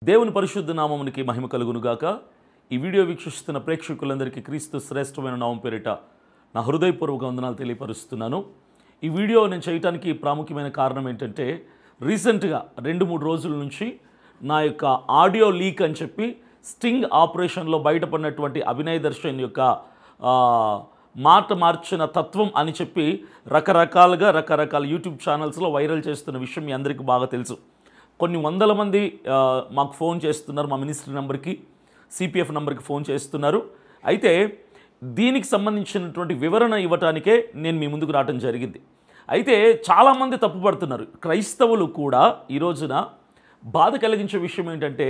దేవుని పరిశుద్ధ నామమునికి మహిమ కలుగునుగాక. ఈ వీడియో వీక్షిస్తున్న ప్రేక్షకులందరికీ క్రీస్తు శ్రేష్టమైన నామం పేరిట నా హృదయపూర్వక వందనాలు తెలియపరుస్తున్నాను. ఈ వీడియో నేను చేయడానికి ప్రాముఖ్యమైన కారణం ఏంటంటే, రీసెంట్గా 2-3 రోజుల నుంచి నా యొక్క ఆడియో లీక్ అని చెప్పి స్టింగ్ ఆపరేషన్లో బయటపడినటువంటి అభినయ్ దర్శన్ యొక్క మాట మార్చిన తత్వం అని చెప్పి రకరకాల యూట్యూబ్ ఛానల్స్లో వైరల్ చేస్తున్న విషయం మీ అందరికీ బాగా తెలుసు. కొన్ని వందల మంది మాకు ఫోన్ చేస్తున్నారు, మా మినిస్ట్రీ నెంబర్కి, సిపిఎఫ్ నెంబర్కి ఫోన్ చేస్తున్నారు. అయితే దీనికి సంబంధించినటువంటి వివరణ ఇవ్వటానికే నేను మీ ముందుకు రావడం జరిగింది. అయితే చాలామంది తప్పుపడుతున్నారు. క్రైస్తవులు కూడా ఈ రోజున బాధ కలిగించే విషయం ఏంటంటే,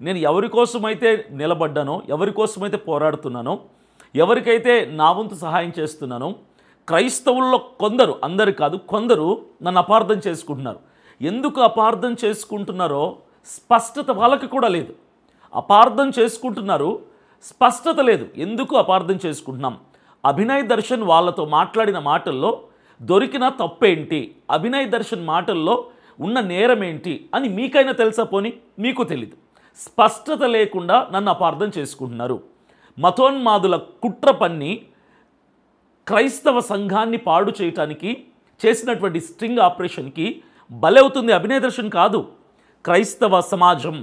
నేను ఎవరి కోసమైతే నిలబడ్డానో, ఎవరి కోసమైతే పోరాడుతున్నానో, ఎవరికైతే నా వంతు సహాయం చేస్తున్నానో, క్రైస్తవుల్లో కొందరు, అందరు కాదు, కొందరు నన్ను అపార్థం చేసుకుంటున్నారు. ఎందుకు అపార్థం చేసుకుంటున్నారో స్పష్టత వాళ్ళకి కూడా లేదు. అపార్థం చేసుకుంటున్నారు, స్పష్టత లేదు. ఎందుకు అపార్థం చేసుకుంటున్నాం? అభినయ్ దర్శన్ వాళ్ళతో మాట్లాడిన మాటల్లో దొరికిన తప్పేంటి, అభినయ్ దర్శన్ మాటల్లో ఉన్న నేరం ఏంటి అని మీకైనా తెలుసా? పోనీ మీకు తెలీదు. స్పష్టత లేకుండా నన్ను అపార్థం చేసుకుంటున్నారు. మతోన్మాదుల కుట్ర పన్ని క్రైస్తవ సంఘాన్ని పాడు చేయటానికి చేసినటువంటి స్ట్రింగ్ ఆపరేషన్కి బలవుతుంది అభినయ్ దర్శన్ కాదు, క్రైస్తవ సమాజం,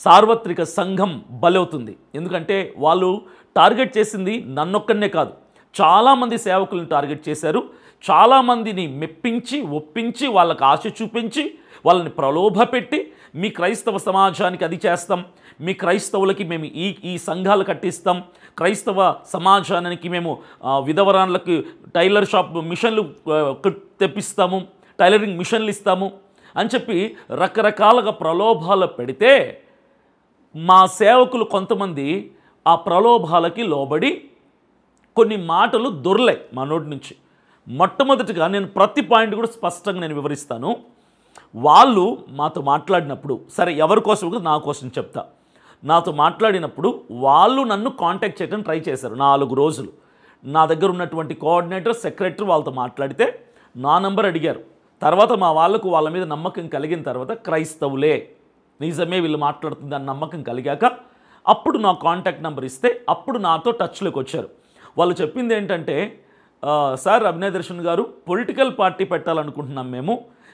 సార్వత్రిక సంఘం బలవుతుంది. ఎందుకంటే వాళ్ళు టార్గెట్ చేసింది నన్నొక్కనే కాదు, చాలామంది సేవకులను టార్గెట్ చేశారు. చాలామందిని మెప్పించి, ఒప్పించి, వాళ్ళకి ఆశ చూపించి, వాళ్ళని ప్రలోభపెట్టి, మీ క్రైస్తవ సమాజానికి అది చేస్తాం, మీ క్రైస్తవులకి మేము ఈ సంఘాలు కట్టిస్తాం, క్రైస్తవ సమాజానికి మేము విధవరాన్లకి టైలర్ షాప్ మిషన్లు తెప్పిస్తాము, టైలరింగ్ మిషన్లు ఇస్తాము అని చెప్పి రకరకాలుగా ప్రలోభాలు పెడితే, మా సేవకులు కొంతమంది ఆ ప్రలోభాలకి లోబడి కొన్ని మాటలు దొర్లాయి మా నోటి నుంచి. మొట్టమొదటిగా నేను ప్రతి పాయింట్ కూడా స్పష్టంగా నేను వివరిస్తాను. వాళ్ళు మాతో మాట్లాడినప్పుడు, సరే ఎవరి కోసం నా కోసం చెప్తా, నాతో మాట్లాడినప్పుడు వాళ్ళు నన్ను కాంటాక్ట్ చేయడం ట్రై చేశారు 4 రోజులు. నా దగ్గర ఉన్నటువంటి కోఆర్డినేటర్, సెక్రటరీ వాళ్ళతో మాట్లాడితే నా నంబర్ అడిగారు. తర్వాత మా వాళ్ళ మీద నమ్మకం కలిగిన తర్వాత, క్రైస్తవులే, నిజమే వీళ్ళు మాట్లాడుతుంది అని నమ్మకం కలిగాక అప్పుడు నా కాంటాక్ట్ నెంబర్ ఇస్తే అప్పుడు నాతో టచ్లోకి వచ్చారు. వాళ్ళు చెప్పింది ఏంటంటే, సార్ అభినయ్ దర్శన్ గారు, పొలిటికల్ పార్టీ పెట్టాలనుకుంటున్నాం మేము,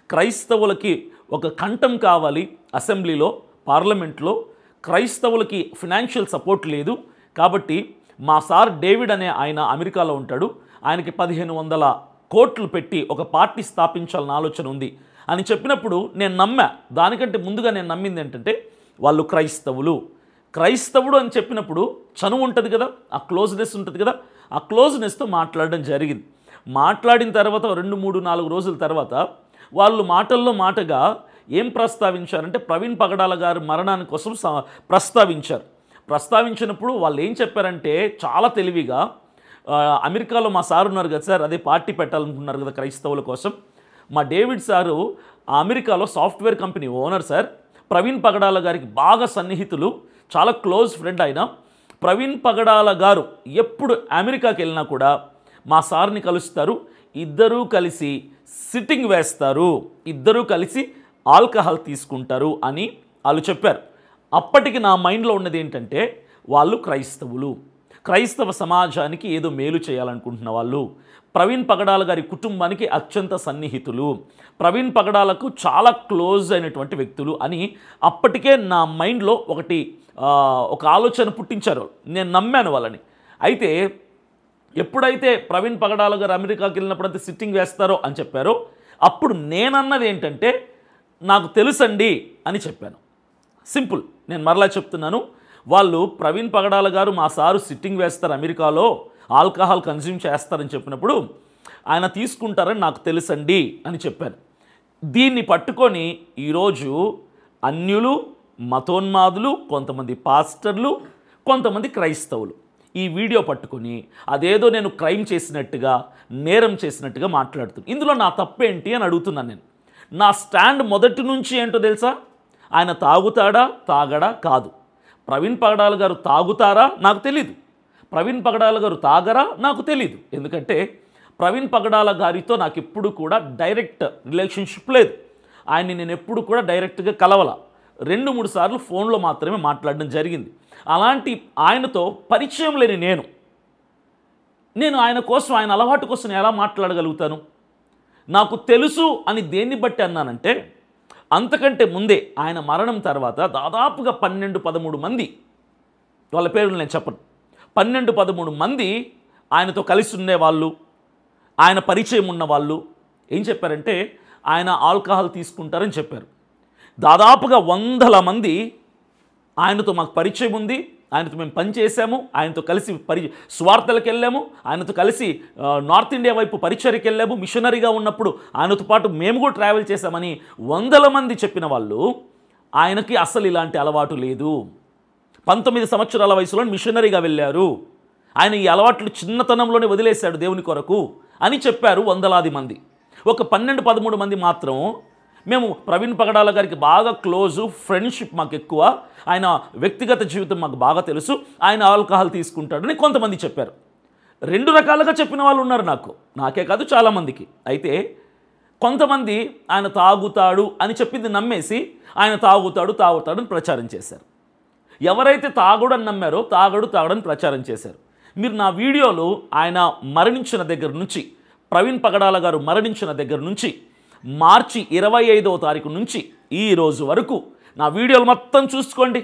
క్రైస్తవులకి ఒక కంఠం కావాలి అసెంబ్లీలో, పార్లమెంట్లో, క్రైస్తవులకి ఫినాన్షియల్ సపోర్ట్ లేదు, కాబట్టి మా సార్ డేవిడ్ అనే ఆయన అమెరికాలో ఉంటాడు, ఆయనకి 1500 కోట్లు పెట్టి ఒక పార్టీ స్థాపించాలని ఆలోచన ఉంది అని చెప్పినప్పుడు నేను నమ్మా. దానికంటే ముందుగా నేను నమ్మింది ఏంటంటే, వాళ్ళు క్రైస్తవుడు అని చెప్పినప్పుడు చనువు ఉంటుంది కదా, ఆ క్లోజ్నెస్ ఉంటుంది కదా, ఆ క్లోజ్నెస్తో మాట్లాడడం జరిగింది. మాట్లాడిన తర్వాత 2, 3, 4 రోజుల తర్వాత వాళ్ళు మాటల్లో మాటగా ఏం ప్రస్తావించారంటే, ప్రవీణ్ పగడాల గారి మరణాని కోసం ప్రస్తావించినప్పుడు వాళ్ళు ఏం చెప్పారంటే, చాలా తెలివిగా, అమెరికాలో మా సార్ ఉన్నారు కదా సార్, అదే పార్టీ పెట్టాలనుకున్నారు కదా క్రైస్తవుల కోసం, మా డేవిడ్ సారు ఆ అమెరికాలో software company owner sir, Praveen Pagadala గారికి బాగా సన్నిహితులు, చాలా క్లోజ్ ఫ్రెండ్ ఆయన. ప్రవీణ్ పగడాల గారు ఎప్పుడు అమెరికాకి వెళ్ళినా కూడా మా సార్ని కలుస్తారు, ఇద్దరూ కలిసి సిట్టింగ్ వేస్తారు, ఇద్దరూ కలిసి ఆల్కహాల్ తీసుకుంటారు అని వాళ్ళు చెప్పారు. అప్పటికి నా మైండ్లో ఉన్నది ఏంటంటే, వాళ్ళు క్రైస్తవ సమాజానికి ఏదో మేలు చేయాలనుకుంటున్న వాళ్ళు, ప్రవీణ్ పగడాల గారి కుటుంబానికి అత్యంత సన్నిహితులు, ప్రవీణ్ పగడాలకు చాలా క్లోజ్ అయినటువంటి వ్యక్తులు అని అప్పటికే నా మైండ్లో ఒక ఆలోచన పుట్టించారు. నేను నమ్మాను వాళ్ళని. అయితే ఎప్పుడైతే ప్రవీణ్ పగడాల గారు అమెరికాకి వెళ్ళినప్పుడైతే సిట్టింగ్ వేస్తారో అని చెప్పారో, అప్పుడు నేనన్నది ఏంటంటే, నాకు తెలుసండి అని చెప్పాను. సింపుల్. నేను మరలా చెప్తున్నాను, వాళ్ళు ప్రవీణ్ పగడాల గారు మా సారు సిట్టింగ్ వేస్తారు అమెరికాలో, ఆల్కహాల్ కన్జ్యూమ్ చేస్తారని చెప్పినప్పుడు ఆయన తీసుకుంటారని నాకు తెలుసండి అని చెప్పాను. దీన్ని పట్టుకొని ఈరోజు అన్యులు, మతోన్మాదులు, కొంతమంది పాస్టర్లు, కొంతమంది క్రైస్తవులు ఈ వీడియో పట్టుకొని అదేదో నేను క్రైమ్ చేసినట్టుగా, నేరం చేసినట్టుగా మాట్లాడుతున్నాను. ఇందులో నా తప్పేంటి అని అడుగుతున్నాను నేను. నా స్టాండ్ మొదటి నుంచి ఏంటో తెలుసా? ఆయన తాగుతాడా, తాగడా కాదు. ప్రవీణ్ పగడాల గారు తాగుతారా నాకు తెలీదు, ప్రవీణ్ పగడాల గారు తాగరా నాకు తెలీదు. ఎందుకంటే ప్రవీణ్ పగడాల గారితో నాకు ఎప్పుడు కూడా డైరెక్ట్ రిలేషన్షిప్ లేదు. ఆయన్ని నేను ఎప్పుడు కూడా డైరెక్ట్గా కలవల. 2-3 సార్లు ఫోన్లో మాత్రమే మాట్లాడడం జరిగింది. అలాంటి ఆయనతో పరిచయం లేని నేను ఆయన కోసం, ఆయన అలవాటు కోసం ఎలా మాట్లాడగలుగుతాను? నాకు తెలుసు అని దేన్ని బట్టి అన్నానంటే, అంతకంటే ముందే ఆయన మరణం తర్వాత దాదాపుగా 12-13 మంది, వాళ్ళ పేర్లు నేను చెప్పను, 12-13 మంది ఆయనతో కలిసి ఉండేవాళ్ళు, ఆయన పరిచయం ఉన్న వాళ్ళు ఏం చెప్పారంటే ఆయన ఆల్కహాల్ తీసుకుంటారని చెప్పారు. దాదాపుగా 100 మంది ఆయనతో మాకు పరిచయం ఉంది, ఆయనతో మేము పనిచేసాము, ఆయనతో కలిసి స్వార్థలకు వెళ్ళాము, ఆయనతో కలిసి నార్త్ ఇండియా వైపు పరిచర్యకి వెళ్ళాము, మిషనరీగా ఉన్నప్పుడు ఆయనతో పాటు మేము కూడా ట్రావెల్ చేశామని 100 మంది చెప్పిన వాళ్ళు ఆయనకి అసలు ఇలాంటి అలవాటు లేదు. 19 సంవత్సరాల వయసులో మిషనరీగా వెళ్ళారు, ఆయన ఈ అలవాట్లు చిన్నతనంలోనే వదిలేశాడు దేవుని కొరకు అని చెప్పారు వందలాది మంది. ఒక 12-13 మంది మాత్రం మేము ప్రవీణ్ పగడాల గారికి బాగా క్లోజు, ఫ్రెండ్షిప్ మాకు ఎక్కువ, ఆయన వ్యక్తిగత జీవితం మాకు బాగా తెలుసు, ఆయన ఆల్కహాల్ తీసుకుంటాడని కొంతమంది చెప్పారు. 2 రకాలుగా చెప్పిన వాళ్ళు ఉన్నారు, నాకే కాదు చాలామందికి. అయితే కొంతమంది ఆయన తాగుతాడు అని చెప్పింది నమ్మేసి ఆయన తాగుతాడని ప్రచారం చేశారు. ఎవరైతే తాగుడని నమ్మారో తాగడని ప్రచారం చేశారు. మీరు నా వీడియోలో ఆయన మరణించిన దగ్గర నుంచి, ప్రవీణ్ పగడాల గారు మరణించిన దగ్గర నుంచి మార్చి 25వ తారీఖు నుంచి ఈ రోజు వరకు నా వీడియోలు మొత్తం చూసుకోండి.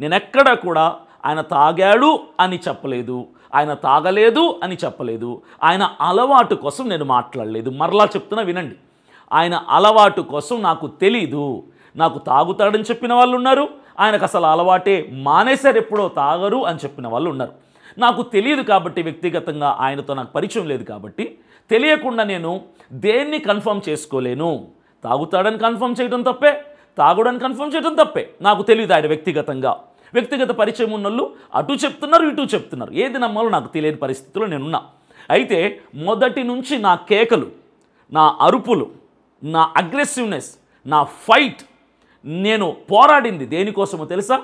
నేను ఎక్కడా కూడా ఆయన తాగాడు అని చెప్పలేదు, ఆయన తాగలేదు అని చెప్పలేదు, ఆయన అలవాటు కోసం నేను మాట్లాడలేదు. మరలా చెప్తున్నా వినండి, ఆయన అలవాటు కోసం నాకు తెలీదు. నాకు తాగుతాడని చెప్పిన వాళ్ళు ఉన్నారు, ఆయనకు అసలు అలవాటే మానేశారు, ఎప్పుడో తాగరు అని చెప్పిన వాళ్ళు ఉన్నారు. నాకు తెలియదు కాబట్టి, వ్యక్తిగతంగా ఆయనతో నాకు పరిచయం లేదు కాబట్టి తెలియకుండా నేను దేన్ని కన్ఫర్మ్ చేసుకోలేను. తాగుతాడని కన్ఫర్మ్ చేయడం తప్పే, తాగుడని కన్ఫర్మ్ చేయడం తప్పే. నాకు తెలియదు ఆయన వ్యక్తిగత పరిచయం ఉన్నోళ్ళు అటు చెప్తున్నారు, ఇటు చెప్తున్నారు. ఏది నమ్మాలో నాకు తెలియని పరిస్థితిలో నేనున్నా. అయితే మొదటి నుంచి నా కేకలు, నా అరుపులు, నా అగ్రెసివ్నెస్, నా ఫైట్, నేను పోరాడింది దేనికోసమో తెలుసా?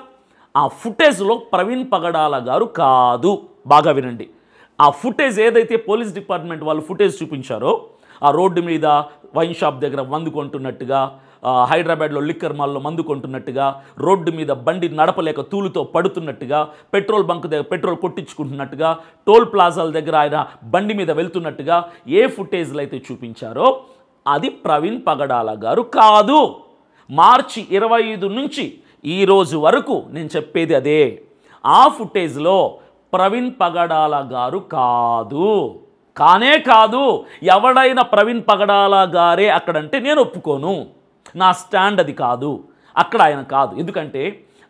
ఆ ఫుటేజ్లో ప్రవీణ్ పగడాల గారు కాదు. బాగా వినండి, ఆ ఫుటేజ్ ఏదైతే పోలీస్ డిపార్ట్మెంట్ వాళ్ళు ఫుటేజ్ చూపించారో, ఆ రోడ్డు మీద వైన్ షాప్ దగ్గర మందు కొంటున్నట్టుగా, హైదరాబాద్లో లిక్కర్ మాల్లో మందు కొంటున్నట్టుగా, రోడ్డు మీద బండి నడపలేక తూలుతో పడుతున్నట్టుగా, పెట్రోల్ బంక్ దగ్గర పెట్రోల్ కొట్టించుకుంటున్నట్టుగా, టోల్ ప్లాజాల దగ్గర ఆయన బండి మీద వెళ్తున్నట్టుగా ఏ ఫుటేజ్లు అయితే చూపించారో అది ప్రవీణ్ పగడాల గారు కాదు. మార్చి 25 నుంచి ఈ రోజు వరకు నేను చెప్పేది అదే. ఆ ఫుటేజ్లో ప్రవీణ్ పగడాల గారు కానే కాదు. ఎవడైనా ప్రవీణ్ పగడాల గారే అక్కడంటే నేను ఒప్పుకోను. నా స్టాండ్ అది కాదు, అక్కడ ఆయన కాదు. ఎందుకంటే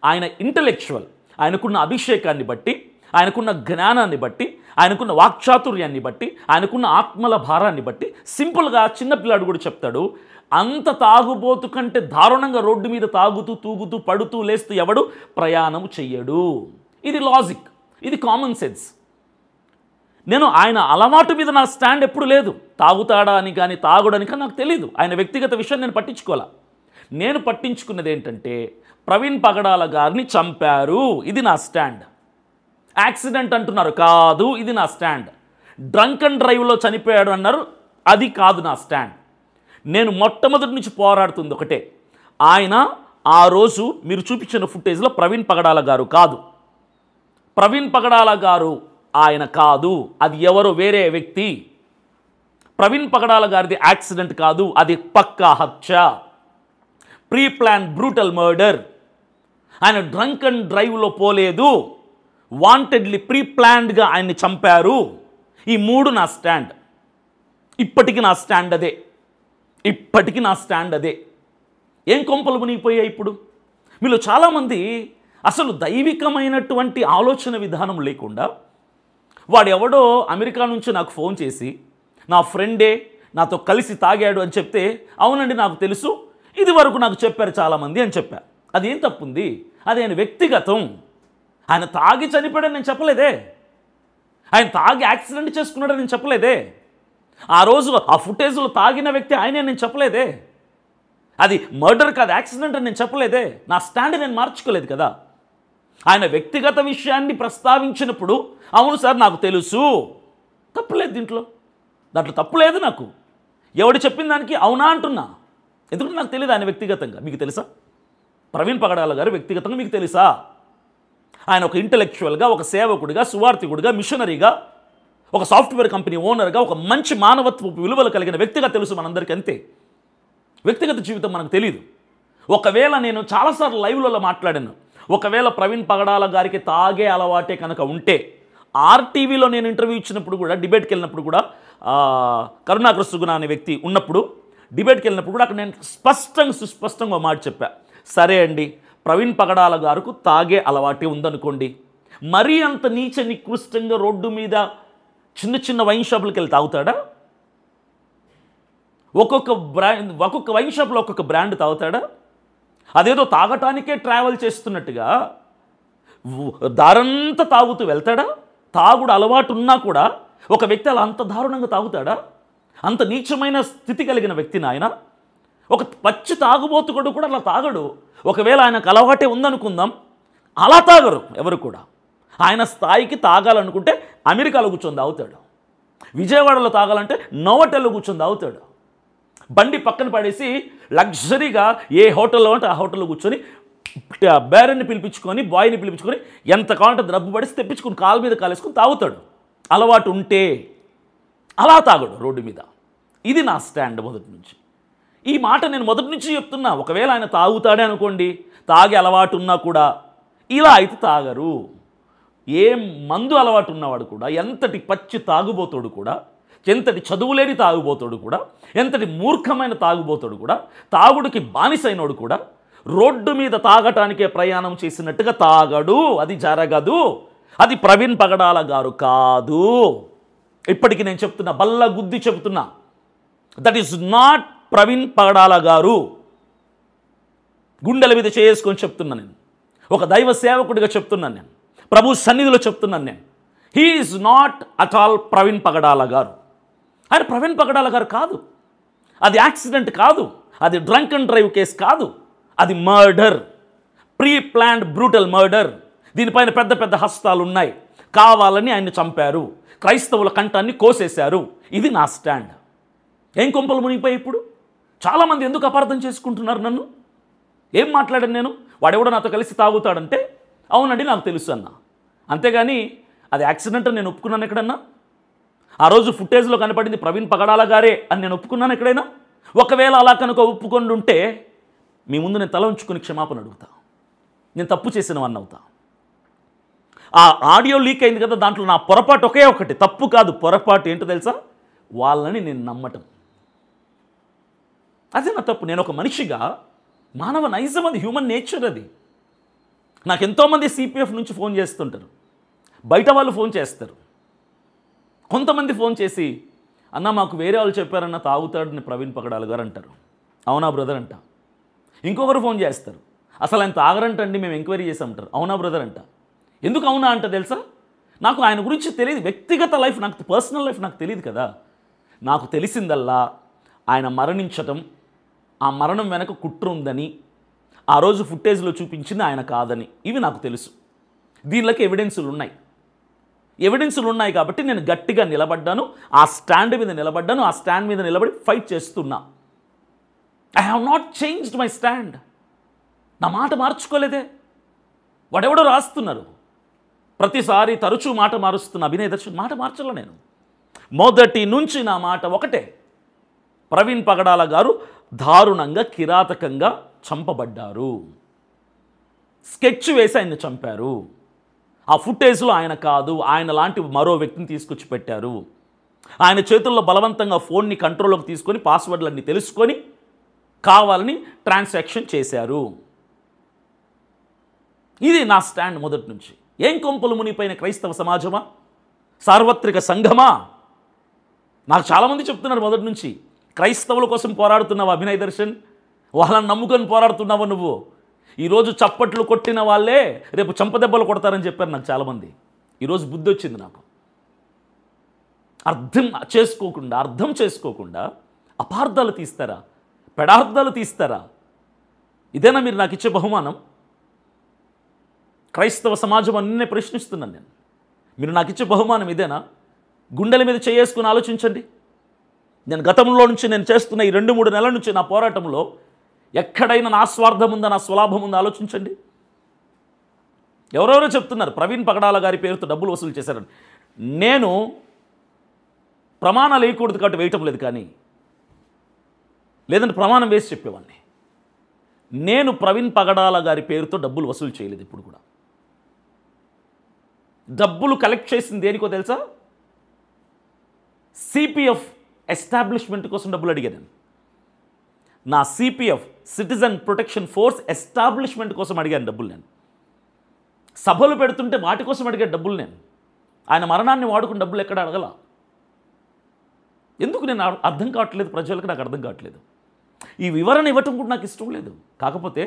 ఆయన ఇంటలెక్చువల్, ఆయనకున్న అభిషేకాన్ని బట్టి, ఆయనకున్న జ్ఞానాన్ని బట్టి, ఆయనకున్న వాక్చాతుర్యాన్ని బట్టి, ఆయనకున్న ఆత్మల భారాన్ని బట్టి సింపుల్గా చిన్నపిల్లాడు కూడా చెప్తాడు, అంత తాగుబోతు కంటే దారుణంగా రోడ్డు మీద తాగుతూ తూగుతూ పడుతూ లేస్తూ ఎవడు ప్రయాణం చెయ్యడు. ఇది లాజిక్, ఇది కామన్ సెన్స్. నేను ఆయన అలవాటు మీద నా స్టాండ్ ఎప్పుడు లేదు. తాగుతాడా అని కానీ తాగుడని కానీ నాకు తెలీదు. ఆయన వ్యక్తిగత విషయం నేను పట్టించుకోవాలా. నేను పట్టించుకున్నది ఏంటంటే ప్రవీణ్ పగడాల గారిని చంపారు, ఇది నా స్టాండ్. యాక్సిడెంట్ అంటున్నారు, కాదు, ఇది నా స్టాండ్. డ్రంక్ అండ్ డ్రైవ్లో చనిపోయాడు అన్నారు, అది కాదు నా స్టాండ్. నేను మొట్టమొదటి నుంచి పోరాడుతుంది ఒకటే, ఆయన ఆ రోజు మీరు చూపించిన ఫుటేజ్లో ప్రవీణ్ పగడాల గారు కాదు, ప్రవీణ్ పగడాల గారు ఆయన కాదు, అది ఎవరో వేరే వ్యక్తి. ప్రవీణ్ పగడాల గారిది యాక్సిడెంట్ కాదు, అది పక్కా హత్య, ప్రీ ప్లాన్ బ్రూటల్ మర్డర్. ఆయన డ్రంక్ అండ్ డ్రైవ్లో పోలేదు, వాంటెడ్లీ ప్రీ ప్లాన్డ్గా ఆయన్ని చంపారు. ఈ 3 నా స్టాండ్. ఇప్పటికీ నా స్టాండ్ అదే. ఏం కొంపలు మునిగిపోయాయి ఇప్పుడు? మీలో చాలామంది అసలు దైవికమైనటువంటి ఆలోచన విధానం లేకుండా, వాడు ఎవడో అమెరికా నుంచి నాకు ఫోన్ చేసి నా ఫ్రెండే నాతో కలిసి తాగాడు అని చెప్తే, అవునండి నాకు తెలుసు, ఇది వరకు నాకు చెప్పారు చాలామంది అని చెప్పా. అదేం తప్పుంది? అది ఆయన వ్యక్తిగతం. ఆయన తాగి చనిపోయాడని నేను చెప్పలేదే, ఆయన తాగి యాక్సిడెంట్ చేసుకున్నాడని నేను చెప్పలేదే, ఆ రోజు ఆ ఫుటేజ్లో తాగిన వ్యక్తి ఆయనే నేను చెప్పలేదే, అది మర్డర్ కాదు యాక్సిడెంట్ అని నేను చెప్పలేదే. నా స్టాండ్ నేను మార్చుకోలేదు కదా. ఆయన వ్యక్తిగత విషయాన్ని ప్రస్తావించినప్పుడు అవును సార్ నాకు తెలుసు, తప్పులేదు, దాంట్లో తప్పులేదు. నాకు ఎవడు చెప్పిన దానికి అవునా అంటున్నా, ఎందుకంటే నాకు తెలియదు ఆయన వ్యక్తిగతంగా. మీకు తెలుసా? ప్రవీణ్ పగడాల గారు వ్యక్తిగతంగా మీకు తెలుసా? ఆయన ఒక ఇంటెలెక్చువల్గా, ఒక సేవకుడిగా, సువార్థికుడిగా, మిషనరీగా, ఒక సాఫ్ట్వేర్ కంపెనీ ఓనర్గా, ఒక మంచి మానవత్వపు విలువలు కలిగిన వ్యక్తిగా తెలుసు మనందరికీ, అంతే. వ్యక్తిగత జీవితం మనకు తెలియదు. ఒకవేళ నేను చాలాసార్లు లైవ్లలో మాట్లాడాను, ఒకవేళ ప్రవీణ్ పగడాల గారికి తాగే అలవాటే కనుక ఉంటే, ఆర్టీవీలో నేను ఇంటర్వ్యూ ఇచ్చినప్పుడు కూడా, డిబేట్కి వెళ్ళినప్పుడు కూడా, కరుణాకర్ సుగుణ అనే వ్యక్తి ఉన్నప్పుడు డిబేట్కి వెళ్ళినప్పుడు కూడా అక్కడ నేను సుస్పష్టంగా ఒక మాట చెప్పా. సరే అండి, ప్రవీణ్ పగడాల గారికి తాగే అలవాటే ఉందనుకోండి, మరీ అంత నీచ నికృష్టంగా రోడ్డు మీద చిన్న చిన్న వైన్ షాపులకి వెళ్ళి తాగుతాడా? ఒక్కొక్క వైన్ షాప్లో ఒక్కొక్క బ్రాండ్ తాగుతాడా? అదేదో తాగటానికే ట్రావెల్ చేస్తున్నట్టుగా దారంతా తాగుతూ వెళ్తాడా? తాగుడు అలవాటు ఉన్నా కూడా ఒక వ్యక్తి అలా అంత దారుణంగా తాగుతాడా? అంత నీచమైన స్థితి కలిగిన వ్యక్తిని ఆయన. ఒక పచ్చి తాగుబోతుడు కూడా అలా తాగడు. ఒకవేళ ఆయనకు అలవాటే ఉందనుకుందాం, అలా తాగరు ఎవరు కూడా. ఆయన స్థాయికి తాగాలనుకుంటే అమెరికాలో కూర్చొని తాగుతాడు, విజయవాడలో తాగాలంటే నోవటెల్లో కూర్చొని తాగుతాడు, బండి పక్కన పడేసి లగ్జరీగా ఏ హోటల్లో అంటే ఆ హోటల్లో కూర్చొని బేరన్ని పిలిపించుకొని, బాయ్ని పిలిపించుకొని ఎంత కావాలంటే డబ్బు పడేసి తెప్పించుకొని కాలు మీద కాలేసుకొని తాగుతాడు. అలవాటు ఉంటే అలా తాగడు రోడ్డు మీద. ఇది నా స్టాండ్ మొదటి నుంచి. ఈ మాట నేను మొదటి నుంచి చెప్తున్నా. ఒకవేళ ఆయన తాగుతాడే అనుకోండి, తాగే అలవాటు ఉన్నా కూడా ఇలా అయితే తాగరు. ఏం మందు అలవాటు ఉన్నవాడు కూడా, ఎంతటి పచ్చి తాగుబోతాడు కూడా, ఎంతటి చదువులేని తాగుబోతాడు కూడా, ఎంతటి మూర్ఖమైన తాగుబోతాడు కూడా, తాగుడికి బానిసైనోడు కూడా రోడ్డు మీద తాగటానికే ప్రయాణం చేసినట్టుగా తాగడు. అది జరగదు. అది ప్రవీణ్ పగడాల గారు కాదు. ఇప్పటికీ నేను చెప్తున్నా, బల్ల గుద్ది చెబుతున్నా, that is not Praveen Pagadala గారు. గుండెల మీద చేసుకొని చెప్తున్నాను నేను. ఒక దైవ సేవకుడిగా చెప్తున్నాను నేను. ప్రభు సన్నిధిలో చెప్తున్నాను నేను. He is not at all Praveen Pagadala గారు. ఆయన ప్రవీణ్ పగడాల గారు కాదు. అది యాక్సిడెంట్ కాదు, అది డ్రంక్ అండ్ డ్రైవ్ కేసు కాదు, అది murder, pre planned brutal murder. దీనిపైన పెద్ద పెద్ద హస్తాలు ఉన్నాయి. కావాలని ఆయన్ని చంపారు, క్రైస్తవుల కంఠాన్ని కోసేశారు. ఇది నా స్టాండ్. ఏం కొంపలు మునిగిపోయి ఇప్పుడు చాలామంది ఎందుకు అపార్థం చేసుకుంటున్నారు నన్ను? ఏం మాట్లాడాను నేను? వాడెవడో నాతో కలిసి తాగుతాడంటే అవునండి నాకు తెలుసు అన్న. అంతేగాని అది యాక్సిడెంట్ అని నేను ఒప్పుకున్నాను ఎక్కడన్నా? ఆ రోజు ఫుటేజ్లో కనపడింది ప్రవీణ్ పగడాల గారే అని నేను ఒప్పుకున్నాను ఎక్కడైనా? ఒకవేళ అలా కనుక ఒప్పుకొని ఉంటే మీ ముందు నేను తల ఉంచుకొని క్షమాపణ అడుగుతా. నేను తప్పు చేసిన వాడిని అవుతా. ఆ ఆడియో లీక్ అయింది కదా, దాంట్లో నా పొరపాటు ఒకే ఒకటి, తప్పు కాదు పొరపాటు. ఏంటో తెలుసా? వాళ్ళని నేను నమ్మటం. అదే నా తప్పు. నేను ఒక మనిషిగా, మానవ నైజం, అది హ్యూమన్ నేచర్. అది నాకు ఎంతోమంది సిపిఎఫ్ నుంచి ఫోన్ చేస్తుంటారు, బయట వాళ్ళు ఫోన్ చేస్తారు. కొంతమంది ఫోన్ చేసి, అన్న మాకు వేరే వాళ్ళు చెప్పారన్న తాగుతాడని ప్రవీణ్ పగడాల గారు అంటారు. అవునా బ్రదర్ అంట. ఇంకొకరు ఫోన్ చేస్తారు, అసలు ఆయన తాగరంటండి, మేము ఎంక్వైరీ చేసామంటారు. అవునా బ్రదర్ అంట. ఎందుకు అవునా అంట తెలుసా? నాకు ఆయన గురించి తెలియదు. వ్యక్తిగత లైఫ్ నాకు, పర్సనల్ లైఫ్ నాకు తెలియదు కదా. నాకు తెలిసిందల్లా ఆయన మరణించటం, ఆ మరణం వెనక కుట్ర ఉందని, ఆ రోజు ఫుటేజ్లో చూపించింది ఆయన కాదని, ఇవి నాకు తెలుసు. దీనిలోకి ఎవిడెన్సులు ఉన్నాయి కాబట్టి నేను గట్టిగా నిలబడ్డాను, ఆ స్టాండ్ మీద నిలబడ్డాను, ఆ స్టాండ్ మీద నిలబడి ఫైట్ చేస్తున్నా. I have not changed my stand. నా మాట మార్చుకోలేదే. వాడెవడో రాస్తున్నారు, ప్రతిసారి తరచూ మాట మారుస్తున్న అభినయ దర్శన్. మాట మార్చలే నేను. మొదటి నుంచి నా మాట ఒకటే, ప్రవీణ్ పగడాల గారు దారుణంగా, కిరాతకంగా చంపబడ్డారు. స్కెచ్ వేసి ఆయన్ని చంపారు. ఆ ఫుటేజ్లో ఆయన కాదు, ఆయన లాంటి మరో వ్యక్తిని తీసుకొచ్చి పెట్టారు. ఆయన చేతుల్లో బలవంతంగా ఫోన్ని కంట్రోల్లోకి తీసుకొని పాస్వర్డ్లన్నీ తెలుసుకొని కావాలని ట్రాన్సాక్షన్ చేశారు. ఇది నా స్టాండ్ మొదటి నుంచి. ఏం కొంపలు మునిపోయిన క్రైస్తవ సమాజమా, సార్వత్రిక సంఘమా? నాకు చాలామంది చెప్తున్నారు మొదటి నుంచి, క్రైస్తవుల కోసం పోరాడుతున్నావు అభినయ్ దర్శన్, వాళ్ళని నమ్ముకొని పోరాడుతున్నావు నువ్వు. ఈరోజు చప్పట్లు కొట్టిన వాళ్ళే రేపు చంపదెబ్బలు కొడతారని చెప్పారు నాకు చాలామంది. ఈరోజు బుద్ధి వచ్చింది నాకు. అర్థం చేసుకోకుండా అపార్థాలు తీస్తారా, పెడార్థాలు తీస్తారా? ఇదేనా మీరు నాకు ఇచ్చే బహుమానం? క్రైస్తవ సమాజం అన్నీ ప్రశ్నిస్తున్నాను నేను. మీరు నాకు ఇచ్చే బహుమానం ఇదేనా? గుండెల మీద చేసుకుని ఆలోచించండి. నేను గతంలో నుంచి నేను చేస్తున్న ఈ 2-3 నెలల నుంచి నా పోరాటంలో ఎక్కడైనా నా స్వార్థం ఉందా, నా స్వలాభం ఉందా ఆలోచించండి. ఎవరెవరో చెప్తున్నారు ప్రవీణ్ పగడాల గారి పేరుతో డబ్బులు వసూలు చేశారని. నేను ప్రమాణాలు వేయకూడదు కాబట్టి వేయటం లేదు, కానీ లేదంటే ప్రమాణం వేసి చెప్పేవాడిని. నేను ప్రవీణ్ పగడాల గారి పేరుతో డబ్బులు వసూలు చేయలేదు ఇప్పుడు కూడా. డబ్బులు కలెక్ట్ చేసింది దేనికో తెలుసా? సిపిఎఫ్ ఎస్టాబ్లిష్మెంట్ కోసం డబ్బులు అడిగాను. నా CPF citizen protection force establishment కోసం అడిగాను డబ్బులు. నేను సభలు పెడుతుంటే వాటి కోసం అడిగాను డబ్బులు. నేను ఆయన మరణాన్ని వాడుకుని డబ్బులు ఎక్కడ అడగల. ఎందుకు నేను అర్థం కావట్లేదు, ప్రజలకు నాకు అర్థం కావట్లేదు. ఈ వివరణ ఇవ్వటం కూడా నాకు ఇష్టం లేదు. కాకపోతే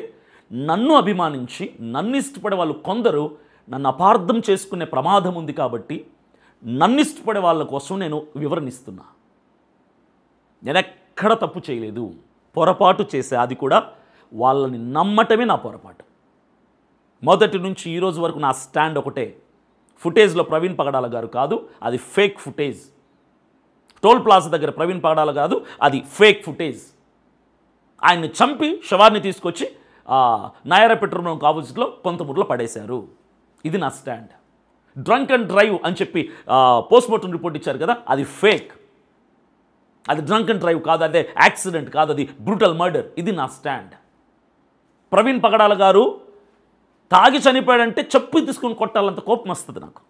నన్ను అభిమానించి నన్ను ఇష్టపడే వాళ్ళు కొందరు నన్ను అపార్థం చేసుకునే ప్రమాదం ఉంది కాబట్టి నన్ను ఇష్టపడే వాళ్ళ కోసం నేను వివరణ ఇస్తున్నా. నేను ఎక్కడ తప్పు చేయలేదు, పొరపాటు చేసే, అది కూడా వాళ్ళని నమ్మటమే నా పొరపాటు. మొదటి నుంచి ఈరోజు వరకు నా స్టాండ్ ఒకటే. ఫుటేజ్లో ప్రవీణ్ పగడాల గారు కాదు, అది ఫేక్ ఫుటేజ్. టోల్ ప్లాజా దగ్గర ప్రవీణ్ పగడాల కాదు, అది ఫేక్ ఫుటేజ్. ఆయన్ని చంపి శవాన్ని తీసుకొచ్చి నాయరా పెట్రోల్ ఆపోజిట్లో కొంతమూరులో పడేశారు. ఇది నా స్టాండ్. డ్రంక్ అండ్ డ్రైవ్ అని చెప్పి పోస్ట్మార్టం రిపోర్ట్ ఇచ్చారు కదా, అది ఫేక్. అది డ్రంక్ అండ్ డ్రైవ్ కాదు, అదే యాక్సిడెంట్ కాదు, అది బ్రూటల్ మర్డర్. ఇది నా స్టాండ్. ప్రవీణ్ పగడాల గారు తాగి చనిపోయాడంటే చెప్పు తీసుకుని కొట్టాలంత కోపం వస్తుంది నాకు.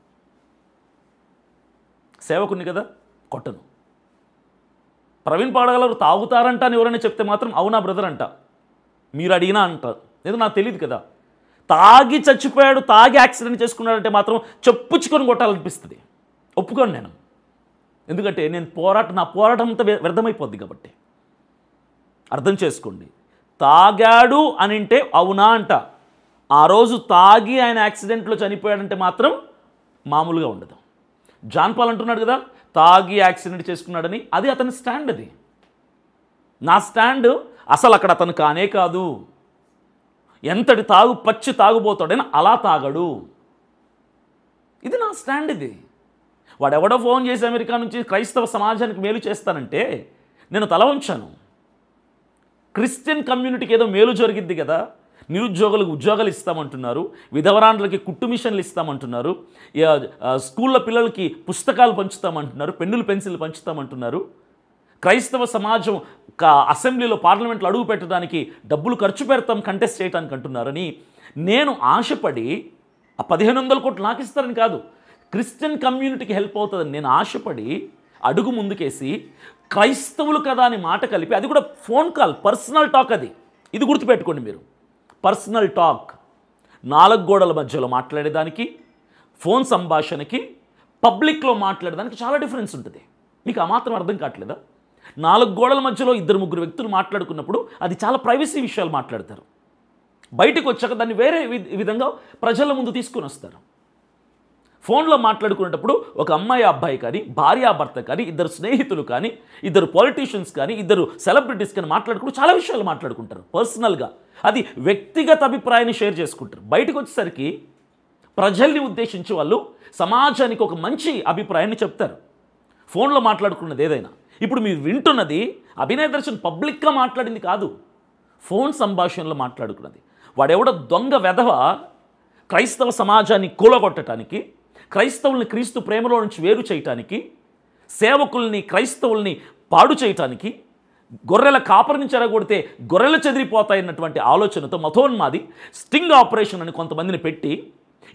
సేవకుని కదా, కొట్టను. ప్రవీణ్ పగడాల గారు తాగుతారంట అని ఎవరైనా చెప్తే మాత్రం అవునా బ్రదర్ అంట, మీరు అడిగినా అంటారు. ఎందుకు నాకు తెలియదు కదా. తాగి చచ్చిపోయాడు, తాగి యాక్సిడెంట్ చేసుకున్నాడంటే మాత్రం చెప్పుచ్చుకొని కొట్టాలనిపిస్తుంది. ఒప్పుకోను నేను. ఎందుకంటే నేను నా పోరాటం అంతా వ్యర్థమైపోద్ది కాబట్టి. అర్థం చేసుకోండి. తాగాడు అని అంటే అవునా అంట. ఆ రోజు తాగి ఆయన యాక్సిడెంట్లో చనిపోయాడంటే మాత్రం మామూలుగా ఉండదు. జాన్ పాల్ అంటున్నాడు కదా తాగి యాక్సిడెంట్ చేసుకున్నాడని, అది అతని స్టాండ్. అది నా స్టాండ్. అసలు అక్కడ అతను కానే కాదు. ఎంతటి పచ్చి తాగుబోతాడైనా అలా తాగడు. ఇది నా స్టాండ్. ఇది వాడెవడో ఫోన్ చేసి అమెరికా నుంచి క్రైస్తవ సమాజానికి మేలు చేస్తానంటే నేను తల వంచాను. క్రిస్టియన్ కమ్యూనిటీకి ఏదో మేలు జరిగిద్ది కదా, నిరుద్యోగులకు ఉద్యోగాలు ఇస్తామంటున్నారు, విధవరాండ్లకి కుట్టు మిషన్లు ఇస్తామంటున్నారు, స్కూళ్ళ పిల్లలకి పుస్తకాలు పంచుతామంటున్నారు, పెన్నులు పెన్సిల్ పంచుతామంటున్నారు, క్రైస్తవ సమాజం అసెంబ్లీలో పార్లమెంట్లో అడుగు పెట్టడానికి డబ్బులు ఖర్చు పెడతాం కంటెస్ట్ చేయడానికి అంటున్నారని నేను ఆశపడి ఆ 1500 కోట్లు నాకు ఇస్తారని కాదు, క్రిస్టియన్ కమ్యూనిటీకి హెల్ప్ అవుతుందని నేను ఆశపడి అడుగు ముందుకేసి క్రైస్తవులు కదా అని మాట కలిపి, అది కూడా ఫోన్ కాల్, పర్సనల్ టాక్. ఇది గుర్తుపెట్టుకోండి మీరు. పర్సనల్ టాక్, 4 గోడల మధ్యలో మాట్లాడేదానికి, ఫోన్ సంభాషణకి, పబ్లిక్లో మాట్లాడేదానికి చాలా డిఫరెన్స్ ఉంటుంది. మీకు ఆ మాత్రం అర్థం కావట్లేదా? 4 గోడల మధ్యలో 2-3 వ్యక్తులు మాట్లాడుకున్నప్పుడు అది చాలా ప్రైవసీ విషయాలు మాట్లాడతారు. బయటకు వచ్చాక దాన్ని వేరే విధంగా ప్రజల ముందు తీసుకొని వస్తారు. ఫోన్లో మాట్లాడుకునేటప్పుడు ఒక అమ్మాయి అబ్బాయి కానీ, భార్యాభర్త కానీ, 2 స్నేహితులు కానీ, 2 పొలిటీషియన్స్ కానీ, 2 సెలబ్రిటీస్ కానీ మాట్లాడుకుంటూ చాలా విషయాలు మాట్లాడుకుంటారు పర్సనల్గా. అది వ్యక్తిగత అభిప్రాయాన్ని షేర్ చేసుకుంటారు. బయటకు వచ్చేసరికి ప్రజల్ని ఉద్దేశించి వాళ్ళు సమాజానికి ఒక మంచి అభిప్రాయాన్ని చెప్తారు. ఫోన్లో మాట్లాడుకున్నది ఏదైనా. ఇప్పుడు మీరు వింటున్నది అభినయ్ దర్శన్ పబ్లిక్గా మాట్లాడింది కాదు, ఫోన్ సంభాషణలో మాట్లాడుకున్నది. వాడెవడో దొంగ వెధవ క్రైస్తవ సమాజాన్ని కూలగొట్టడానికి, క్రైస్తవుల్ని క్రీస్తు ప్రేమలో నుంచి వేరు చేయటానికి, సేవకుల్ని క్రైస్తవుల్ని పాడు చేయటానికి, గొర్రెల కాపరిని చెరగొడితే గొర్రెలు చెదిరిపోతాయన్నటువంటి ఆలోచనతో మతోన్మాది స్టింగ్ ఆపరేషన్ అని కొంతమందిని పెట్టి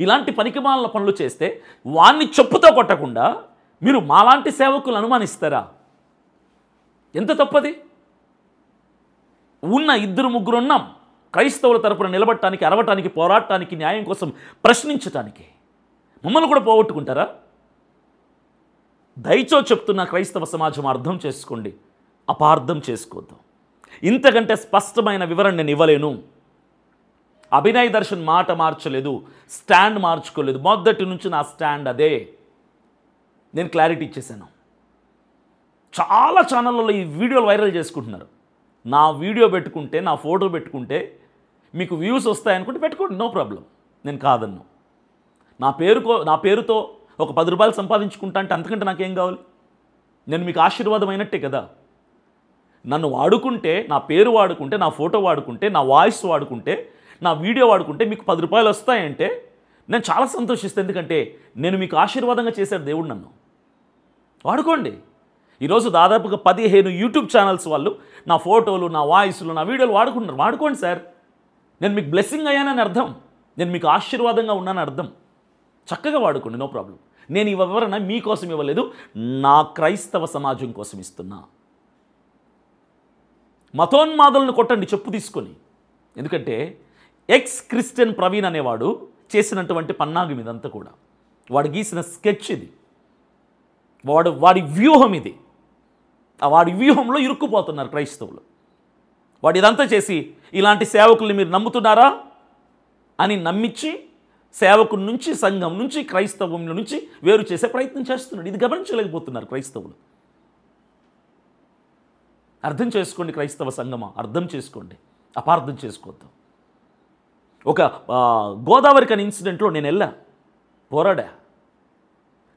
ఇలాంటి పనికిమాలిన పనులు చేస్తే వాన్ని చెప్పుతో కొట్టకుండా మీరు మాలాంటి సేవకులు అనుమానిస్తారా? ఎంత తప్పది. ఉన్న 2-3 ఉన్నాం క్రైస్తవుల తరపున నిలబడటానికి, అరవటానికి, పోరాటానికి, న్యాయం కోసం ప్రశ్నించటానికి. మమ్మల్ని కూడా పోగొట్టుకుంటారా? దయచో చెప్తున్న క్రైస్తవ సమాజం అర్థం చేసుకోండి, అపార్థం చేసుకోవద్దు. ఇంతకంటే స్పష్టమైన వివరణ నేను ఇవ్వలేను. అభినయ్ దర్శన్ మాట మార్చలేదు, స్టాండ్ మార్చుకోలేదు. మొదటి నుంచి నా స్టాండ్ అదే. నేను క్లారిటీ ఇచ్చేసాను. చాలా ఛానళ్ళలో ఈ వీడియోలు వైరల్ చేసుకుంటున్నారు. నా వీడియో పెట్టుకుంటే, నా ఫోటో పెట్టుకుంటే మీకు వ్యూస్ వస్తాయనుకుంటే పెట్టుకోండి, నో ప్రాబ్లం, నేను కాదన్ను. నా పేరుతో ఒక 10 రూపాయలు సంపాదించుకుంటా అంటే అంతకంటే నాకేం కావాలి? నేను మీకు ఆశీర్వాదం అయినట్టే కదా. నన్ను వాడుకుంటే, నా పేరు వాడుకుంటే, నా ఫోటో వాడుకుంటే, నా వాయిస్ వాడుకుంటే, నా వీడియో వాడుకుంటే మీకు 10 రూపాయలు వస్తాయంటే నేను చాలా సంతోషిస్తాను. ఎందుకంటే నేను మీకు ఆశీర్వాదంగా చేశాడు దేవుడు నన్ను. వాడుకోండి. ఈరోజు దాదాపుగా 15 యూట్యూబ్ ఛానల్స్ వాళ్ళు నా ఫోటోలు, నా వాయిస్లు, నా వీడియోలు వాడుకుంటున్నారు. వాడుకోండి సార్. నేను మీకు బ్లెస్సింగ్ అయ్యానని అర్థం. నేను మీకు ఆశీర్వాదంగా ఉన్నానని అర్థం. చక్కగా వాడుకోండి, నో ప్రాబ్లం. నేను వివరణ మీకోసం ఇవ్వలేదు, నా క్రైస్తవ సమాజం కోసం ఇస్తున్నా. మతోన్మాదులను కొట్టండి చెప్పు తీసుకొని. ఎందుకంటే ఎక్స్ క్రిస్టియన్ ప్రవీణ్ అనేవాడు చేసినటువంటి పన్నాగం ఇదంతా కూడా. వాడు గీసిన స్కెచ్ ఇది. వాడి వ్యూహం ఇది. వాడి వ్యూహంలో ఇరుక్కుపోతున్నారు క్రైస్తవులు. వాడు ఇదంతా చేసి ఇలాంటి సేవకుల్ని మీరు నమ్ముతున్నారా అని నమ్మించి సేవకుల నుంచి, సంఘం నుంచి, క్రైస్తవం నుంచి వేరు చేసే ప్రయత్నం చేస్తున్నాడు. ఇది గమనించలేకపోతున్నారు క్రైస్తవులు. అర్థం చేసుకోండి క్రైస్తవ సంఘమా, అర్థం చేసుకోండి, అపార్థం చేసుకోవద్దు. ఒక గోదావరికి అనే ఇన్సిడెంట్లో నేను వెళ్ళా, పోరాడా.